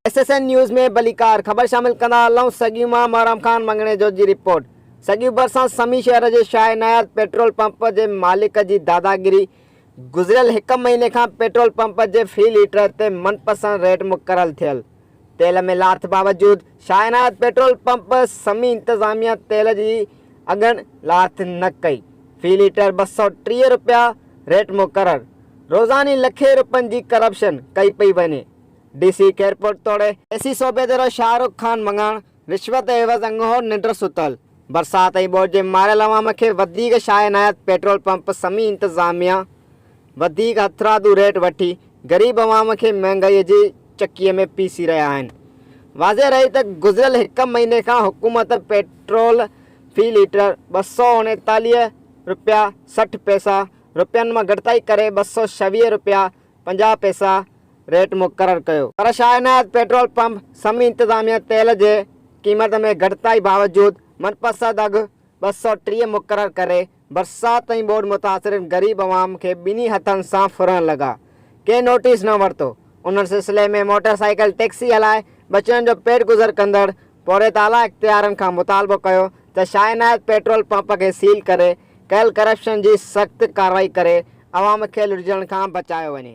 SSN news में बलिकार ख़बर शामिल कंदा हलूं। सॻियूं मां महराम खान मंगणे जो जी रिपोर्ट। सॻियूं भरिसां समी शहर जे शाह इनायत पेट्रोल पंप जे मालिक जी दादागिरी। गुज़िरियल 1 महीने खां पेट्रोल पंप जे फ़ी लीटर ते मनपसंद रेट मुक़ररु थियल। तेल में लाथ बावजूद शाह इनायत पेट्रोल पंप समी इंतज़ामिया तेल जी अगन लाथ न कई। फ़ी लीटर 230 रुपया रेट मुक़ररु। रोज़ानी लखे रुपयनि जी करप्शन कई पई वञे। DC एयरपोर्ट तोड़े एसी सूबेदार शाहरुख खान मंगाण रिश्वत एवज़ अंगूठो निंड सुतल। बरसात ऐं ॿोॾि जे मारियल अवाम खे वधीक शाह इनायत पेट्रोल पंप समी इंतज़ामिया वधीक हथरादू रेट वठी ग़रीब अवाम खे महांगाईअ जी चकीअ में पीसी रहिया आहिनि। वाज़े रही त गुज़िरियल 1 महीने खां हुकूमत पेट्रोल फ़ी लीटर 239 रुपया 60 पैसा रुपयनि मां घटिताई करे 226 रुपया 50 पैसा रेट मुक़ररु कयो। पर शाह इनायत पेट्रोल पंप समी इंतज़ामिया तेल जे क़ीमत में घटिताई बावजूद मनपसंद अघु 230 मुक़ररु करे बरसात ऐं ॿोॾि मुतासिर ग़रीब अवाम खे ॿिन्ही हथनि सां फुरण लॻा। कंहिं नोटिस न वरितो। उन सिलसिले में मोटरसाइकिल टैक्सी हलाए बचनि जो पेट गुज़र कंदड़ पोरे ताला इख़्तियारनि खां मुतालबो कयो त शाह इनायत पेट्रोल पंप खे सील करे कयल करप्शन जी सख़्त कार्रवाई करे अवाम खे लुटजण खां बचायो वञे।